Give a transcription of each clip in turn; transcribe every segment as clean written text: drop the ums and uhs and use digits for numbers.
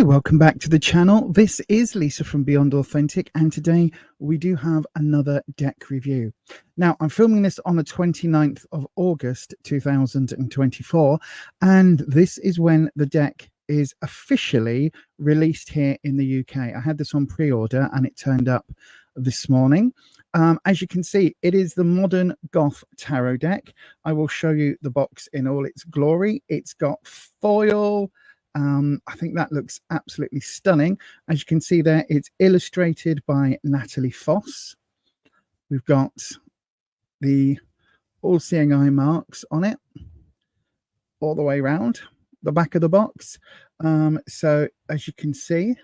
Hey, welcome back to the channel. This is Lisa from Beyond Authentic, and today we do have another deck review. Now, I'm filming this on the 29th of August 2024, and this is when the deck is officially released here in the UK. I had this on pre-order and it turned up this morning. As you can see, it is the Modern Goth Tarot Deck. I will show you the box in all its glory. It's got foil. I think that looks absolutely stunning. As you can see there, it's illustrated by Natalie Foss. We've got the all-seeing eye marks on it all the way around the back of the box. So as you can see,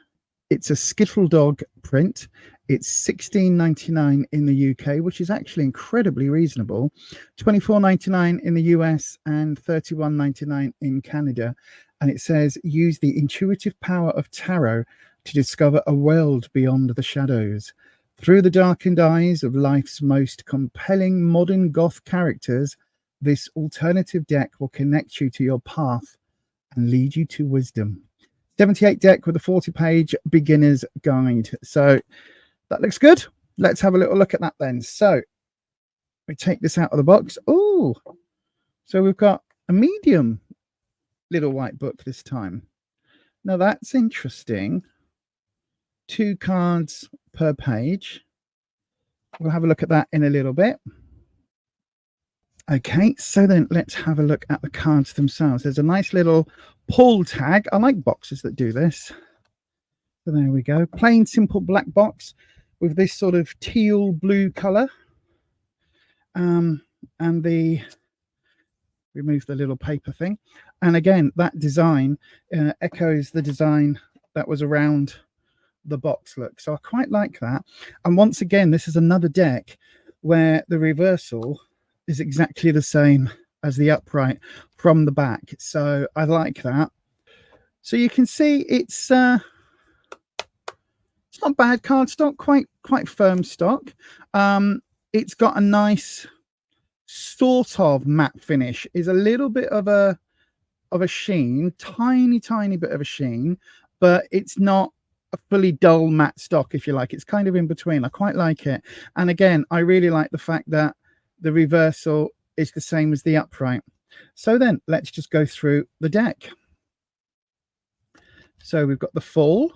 it's a Skittle Dog print. It's $16.99 in the UK, which is actually incredibly reasonable. $24.99 in the US and $31.99 in Canada. And it says, use the intuitive power of tarot to discover a world beyond the shadows. Through the darkened eyes of life's most compelling modern goth characters, this alternative deck will connect you to your path and lead you to wisdom. 78 deck with a 40-page beginner's guide. So that looks good. Let's have a little look at that then. So we take this out of the box. Oh, so we've got a medium little white book this time. Now that's interesting. 2 cards per page. We'll have a look at that in a little bit. Okay, so then let's have a look at the cards themselves. There's a nice little pull tag. I like boxes that do this. So there we go. Plain, simple black box with this sort of teal blue color. And the remove the little paper thing. And again, that design echoes the design that was around the box look. So I quite like that. And once again, this is another deck where the reversal is exactly the same as the upright from the back. So I like that. So you can see it's not bad cardstock, quite firm stock. It's got a nice sort of matte finish. Is a little bit of a sheen, tiny bit of a sheen, but it's not a fully dull matte stock, if you like. It's kind of in between. I quite like it. And again, I really like the fact that the reversal is the same as the upright. So then let's just go through the deck. So we've got the full.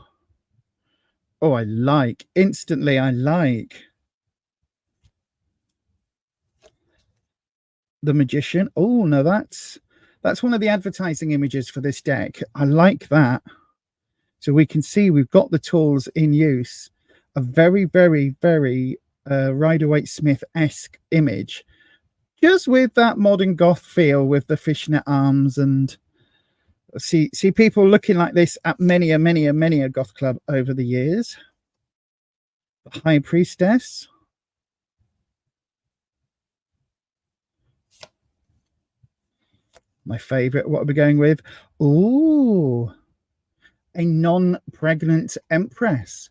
Oh, I like instantly. I like the Magician. Oh no, that's one of the advertising images for this deck. I like that. So we can see we've got the tools in use. A very Rider-Waite-Smith-esque image, just with that modern goth feel with the fishnet arms. And see people looking like this at many a goth club over the years. The High Priestess. My favorite. What are we going with? Oh, a non-pregnant Empress.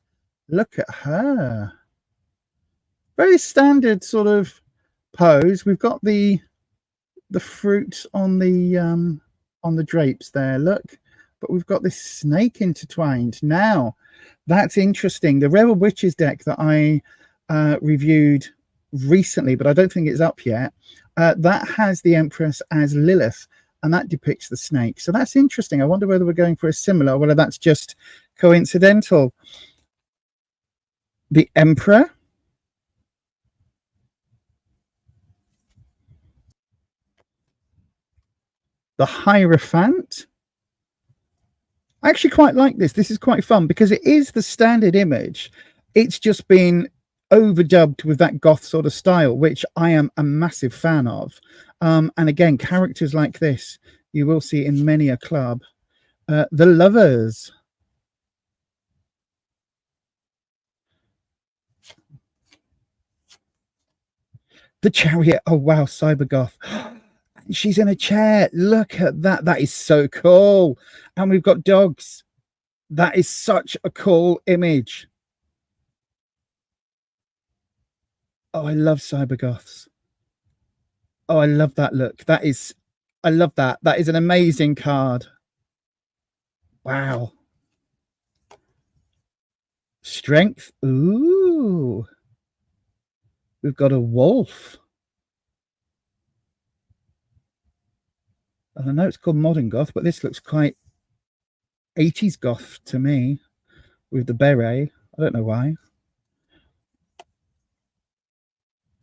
Look at her. Very standard sort of pose. We've got the fruit on the drapes there. Look, but we've got this snake intertwined. Now, that's interesting. The Rebel Witches deck that I reviewed recently, but I don't think it's up yet. That has the Empress as Lilith, and that depicts the snake. So that's interesting. I wonder whether we're going for a similar, or whether that's just coincidental. The Emperor. The Hierophant. I actually quite like this. This is quite fun because it is the standard image. It's just been overdubbed with that goth sort of style, which I am a massive fan of. And again, characters like this you will see in many a club. The Lovers. The Chariot. Oh wow, cybergoth. She's in a chair. Look at that. That is so cool. And we've got dogs. That is such a cool image. Oh, I love cybergoths. Oh, I love that look. I love that. That is an amazing card. Wow. Strength. Ooh. We've got a wolf. And I know it's called Modern Goth, but this looks quite 80s Goth to me with the beret. I don't know why.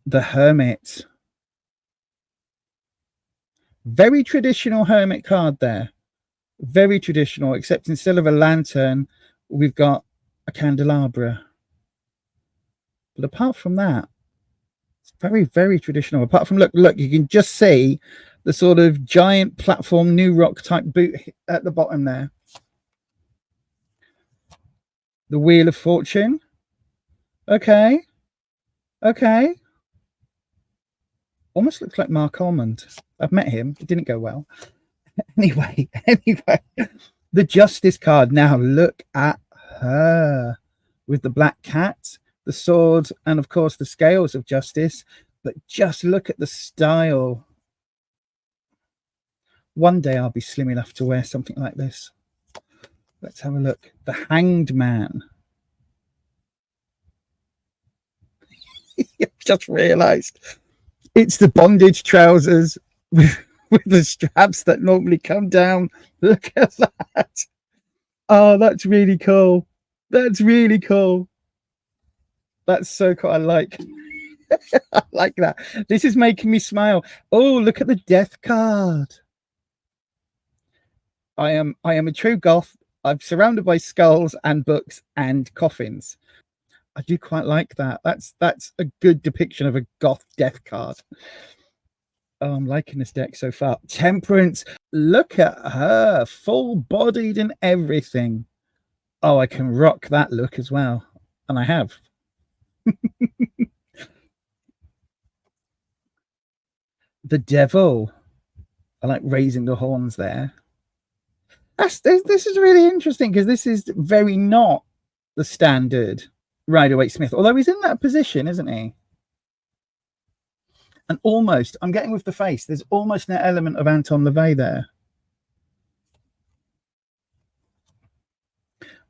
The Hermit. Very traditional Hermit card there. Very traditional, except instead of a lantern, we've got a candelabra. But apart from that, it's very, very traditional. Apart from, look, you can just see the sort of giant platform New Rock type boot at the bottom there. The Wheel of Fortune. Okay. Okay. Almost looks like Mark Almond. I've met him. It didn't go well. Anyway, the Justice card. Now look at her with the black cat, the sword, and of course the scales of justice. But just look at the style. One day I'll be slim enough to wear something like this. Let's have a look. The Hanged Man. I've just realized it's the bondage trousers with the straps that normally come down. Look at that. Oh, that's really cool. That's really cool. That's so cool. I like I like that. This is making me smile. Oh, look at the death card. I am a true goth. I'm surrounded by skulls and books and coffins. I do quite like that. That's a good depiction of a goth death card. Oh, I'm liking this deck so far. Temperance. Look at her, full-bodied and everything. Oh, I can rock that look as well. And I have. The Devil. I like raising the horns there. This is really interesting because this is very not the standard Rider-Waite-Smith, although he's in that position, isn't he? And almost, I'm getting with the face, there's almost an element of Anton LaVey there.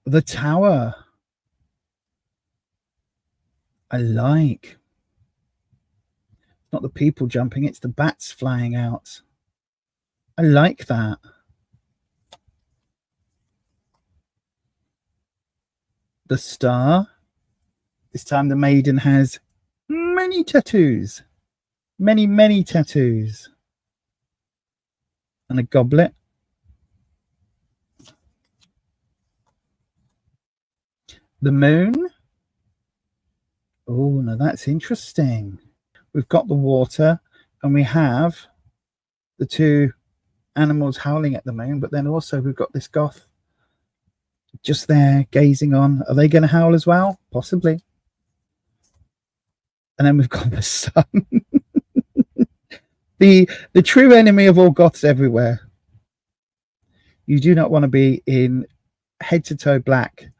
The Tower. I like. It's not the people jumping, it's the bats flying out. I like that. The Star. This time the maiden has many tattoos. Many tattoos. And a goblet. The Moon. Oh, now that's interesting. We've got the water and we have the two animals howling at the moon, but then also we've got this goth just there gazing on. Are they going to howl as well? Possibly. And then we've got the sun. the true enemy of all goths everywhere. You do not want to be in head to toe black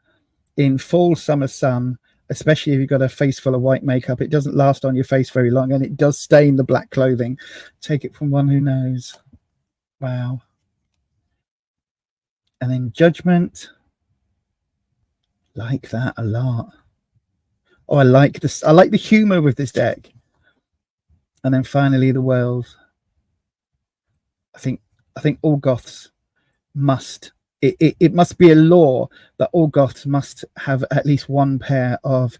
in full summer sun, especially if you've got a face full of white makeup. It doesn't last on your face very long, and it does stain the black clothing. Take it from one who knows. Wow. And then Judgment. Like that a lot. Oh, I like this. I like the humor with this deck. And then finally the World. I think all goths must. It must be a law that all goths must have at least one pair of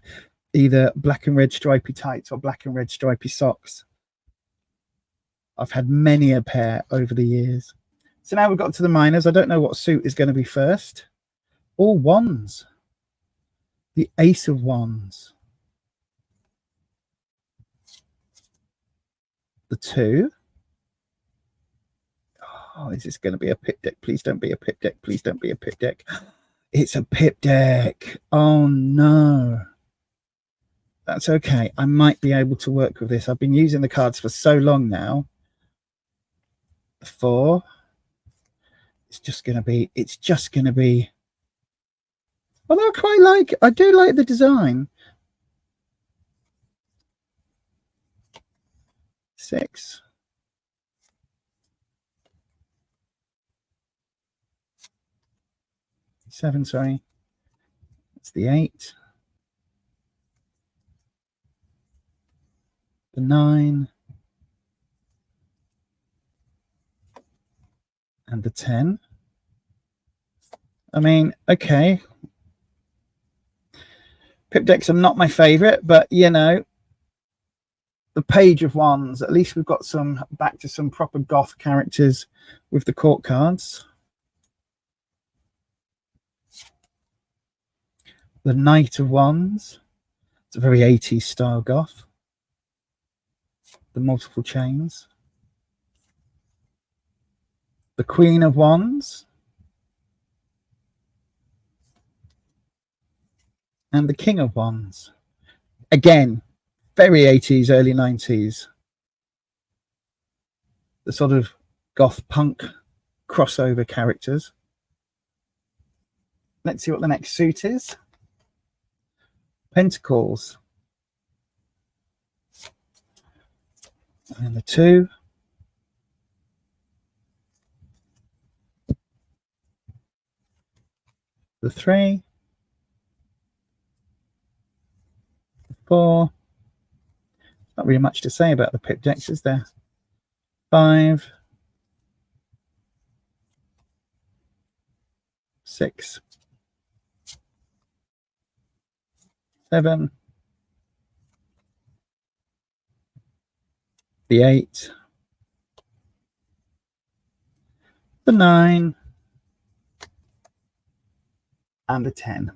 either black and red stripy tights or black and red stripy socks. I've had many a pair over the years. So now we've got to the minors. I don't know what suit is going to be first. All wands. The Ace of Wands. The 2. Oh, is this going to be a pip deck? Please don't be a pip deck. Please don't be a pip deck. It's a pip deck. Oh, no. That's okay. I might be able to work with this. I've been using the cards for so long now. The 4. It's just going to be. Although I do like the design. 6. 7, sorry. It's the 8. the 9, and the 10. I mean, okay. Pip decks are not my favorite, but you know, the Page of Wands, at least we've got some back to some proper goth characters with the court cards. The Knight of Wands, it's a very 80s style goth. The multiple chains. The Queen of Wands. And the King of Wands. Again, very 80s, early 90s. The sort of goth punk crossover characters. Let's see what the next suit is. Pentacles. And the 2. The 3. The 4. Not really much to say about the pip decks, is there? 5. 6. 7. The 8. The 9. And the 10.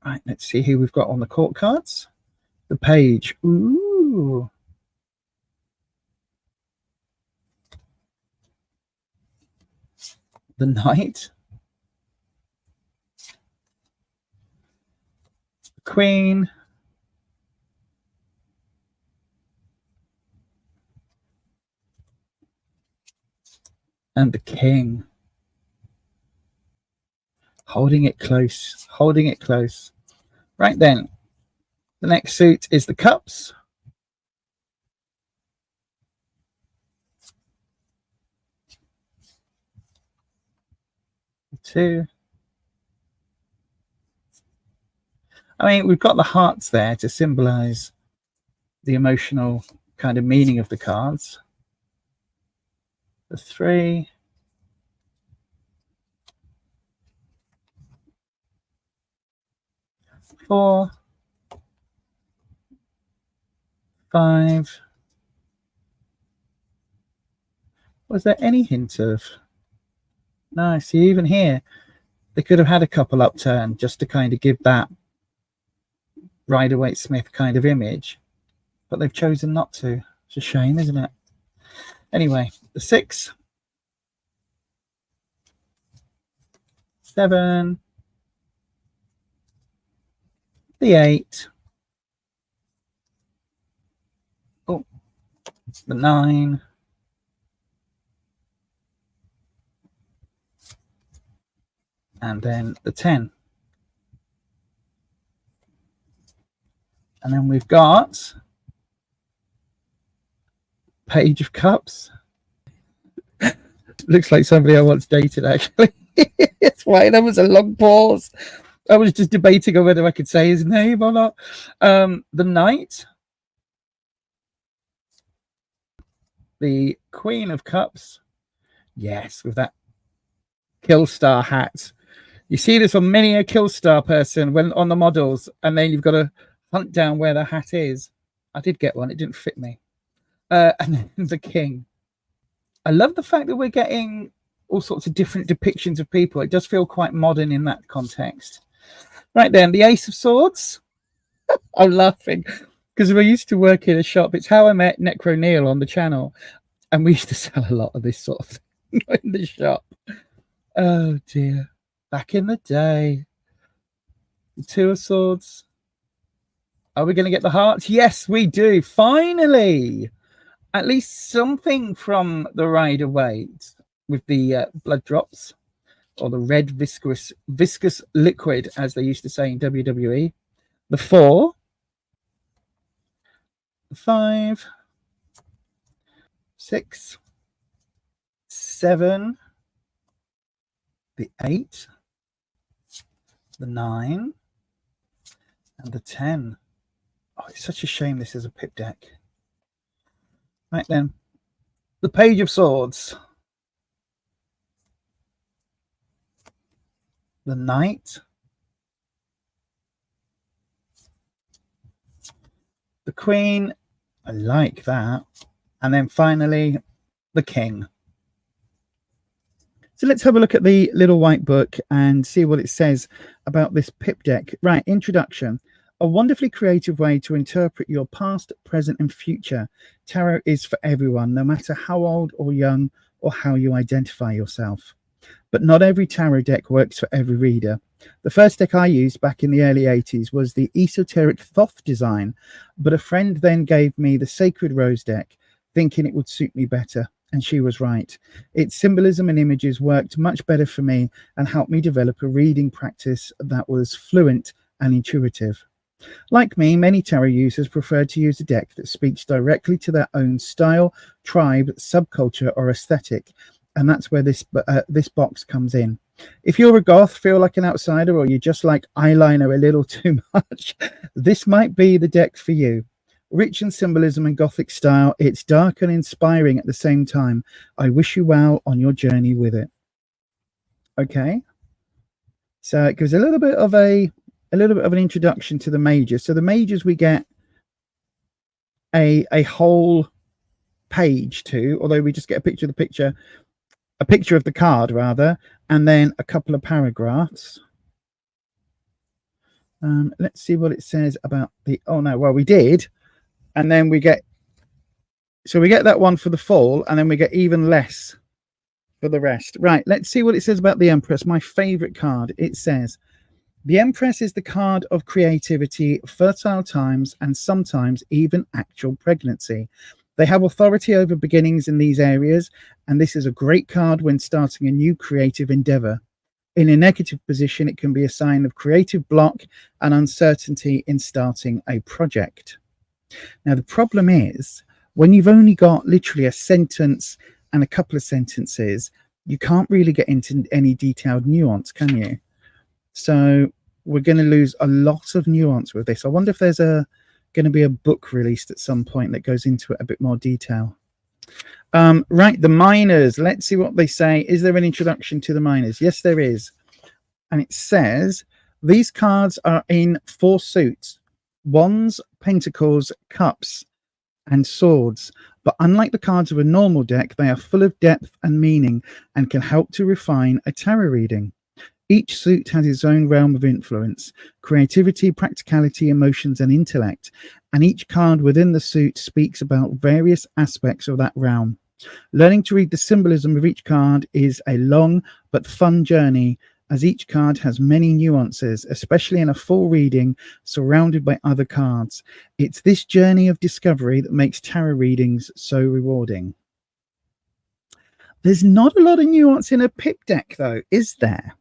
Right, let's see who we've got on the court cards. The Page. Ooh. The Knight. The Queen. And the King. Holding it close. Holding it close. Right then. The next suit is the Cups. The 2. I mean, we've got the hearts there to symbolize the emotional kind of meaning of the cards. The 3. Four. 5. Was there any hint of... No, see, even here, they could have had a couple upturned just to kind of give that Rider-Waite-Smith kind of image, but they've chosen not to. It's a shame, isn't it? Anyway, the 6. 7. The 8. Oh, the 9. And then the 10. And then we've got Page of Cups. Looks like somebody I once dated, actually. It's fine. That was a long pause. I was just debating on whether I could say his name or not. The Knight. The Queen of Cups. Yes, with that Killstar hat. You see this on many a Killstar person when on the models, and then you've got to hunt down where the hat is. I did get one. It didn't fit me. And then the King. I love the fact that we're getting all sorts of different depictions of people. It does feel quite modern in that context. Right then, the Ace of Swords. I'm laughing because I used to work in a shop. It's how I met Necro Neil on the channel. And we used to sell a lot of this sort of thing in the shop. Oh, dear. Back in the day. The 2 of Swords. Are we going to get the hearts? Yes, we do. Finally. At least something from the Rider-Waite with the blood drops, or the red viscous liquid, as they used to say in WWE. The 4. The 5. 6. 7. The 8. The 9. And the 10. Oh, it's such a shame this is a pip deck. Right then. The Page of Swords. The Knight. The Queen. I like that. And then finally, the King. So let's have a look at the little white book and see what it says about this pip deck. Right, introduction. A wonderfully creative way to interpret your past, present, and future. Tarot is for everyone, no matter how old or young or how you identify yourself. But not every tarot deck works for every reader. The first deck I used back in the early 80s was the esoteric Thoth design, but a friend then gave me the Sacred Rose deck, thinking it would suit me better. And she was right. Its symbolism and images worked much better for me and helped me develop a reading practice that was fluent and intuitive. Like me, many tarot users prefer to use a deck that speaks directly to their own style, tribe, subculture, or aesthetic. And that's where this box comes in. If you're a goth, feel like an outsider, or you just like eyeliner a little too much, this might be the deck for you. Rich in symbolism and gothic style, it's dark and inspiring at the same time. I wish you well on your journey with it. Okay, so it gives a little bit of an introduction to the majors. So the majors, we get a whole page to, although we just get a picture of the card rather, and then a couple of paragraphs. Let's see what it says about the. Oh no, well we did. And then we get that one for the full, and then we get even less for the rest. Right, let's see what it says about the Empress, my favorite card. It says, the Empress is the card of creativity, fertile times, and sometimes even actual pregnancy. They have authority over beginnings in these areas, and this is a great card when starting a new creative endeavor. In a negative position, it can be a sign of creative block and uncertainty in starting a project. Now, the problem is when you've only got literally a sentence and a couple of sentences, you can't really get into any detailed nuance, can you? So we're going to lose a lot of nuance with this. I wonder if there's going to be a book released at some point that goes into it a bit more detail. Right, the minors. Let's see what they say. Is there an introduction to the minors? Yes, there is. And it says, these cards are in 4 suits. Wands, Pentacles, Cups, and Swords. But unlike the cards of a normal deck, they are full of depth and meaning and can help to refine a tarot reading. Each suit has its own realm of influence, creativity, practicality, emotions, and intellect. And each card within the suit speaks about various aspects of that realm. Learning to read the symbolism of each card is a long but fun journey, as each card has many nuances, especially in a full reading surrounded by other cards. It's this journey of discovery that makes tarot readings so rewarding. There's not a lot of nuance in a pip deck, though, is there?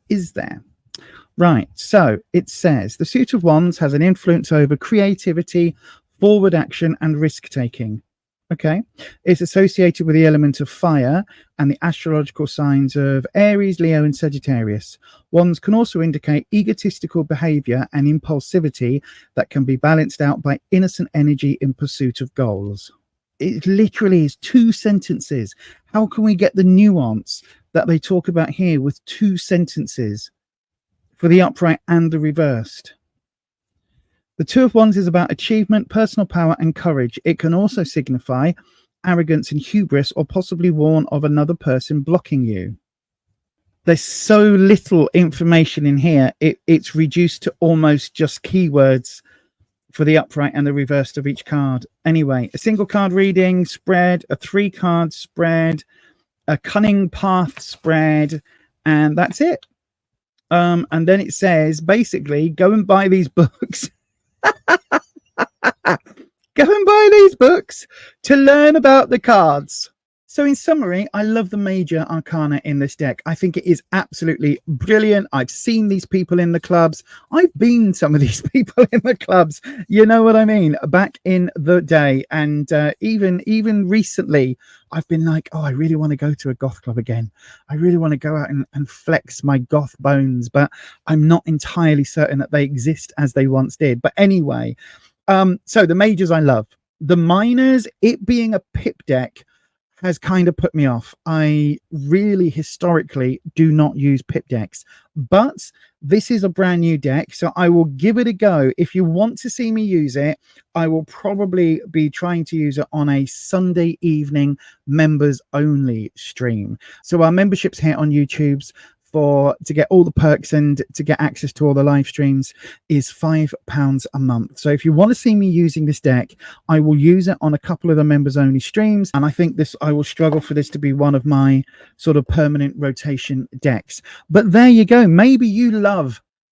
Is there? Right, so it says, the suit of wands has an influence over creativity, forward action, and risk-taking. Okay, it's associated with the element of fire and the astrological signs of Aries, Leo, and Sagittarius. Wands can also indicate egotistical behavior and impulsivity that can be balanced out by innocent energy in pursuit of goals. It literally is 2 sentences. How can we get the nuance that they talk about here with 2 sentences for the upright and the reversed? The Two of Wands is about achievement, personal power, and courage. It can also signify arrogance and hubris, or possibly warn of another person blocking you. There's so little information in here. It's reduced to almost just keywords for the upright and the reversed of each card. Anyway, a single card reading spread, a 3-card spread, a cunning path spread, and that's it. And then it says, basically, go and buy these books. Go and buy these books to learn about the cards. So in summary, I love the major arcana in this deck. I think it is absolutely brilliant. I've seen these people in the clubs. I've been some of these people in the clubs. You know what I mean? Back in the day. And even recently, I've been like, oh, I really want to go to a goth club again. I really want to go out and flex my goth bones, but I'm not entirely certain that they exist as they once did. But anyway, so the majors I love. The minors, it being a pip deck, has kind of put me off. I really historically do not use pip decks, but this is a brand new deck, so I will give it a go. If you want to see me use it, I will probably be trying to use it on a Sunday evening members only stream. So our memberships here on YouTube's to get all the perks and to get access to all the live streams is £5 a month. So if you want to see me using this deck, I will use it on a couple of the members only streams, and I think I will struggle for this to be one of my sort of permanent rotation decks. But there you go. Maybe you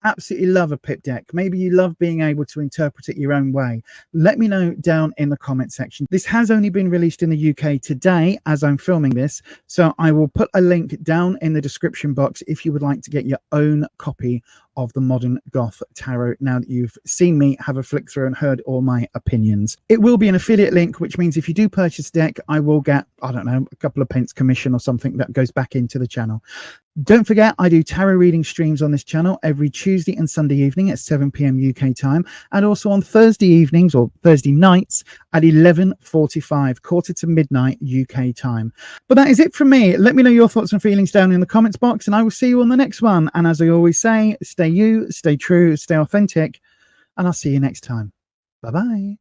absolutely love a pip deck. Maybe you love being able to interpret it your own way. Let me know down in the comment section. This has only been released in the UK today as I'm filming this, so I will put a link down in the description box if you would like to get your own copy of the Modern Goth Tarot, now that you've seen me have a flick through and heard all my opinions. It will be an affiliate link, which means if you do purchase a deck, I will get, I don't know, a couple of pence commission or something that goes back into the channel. Don't forget, I do tarot reading streams on this channel every Tuesday and Sunday evening at 7 p.m. UK time, and also on Thursday evenings or Thursday nights at 11:45, quarter to midnight UK time. But that is it from me. Let me know your thoughts and feelings down in the comments box, and I will see you on the next one. And as I always say, stay you, stay true, stay authentic, and I'll see you next time. Bye-bye.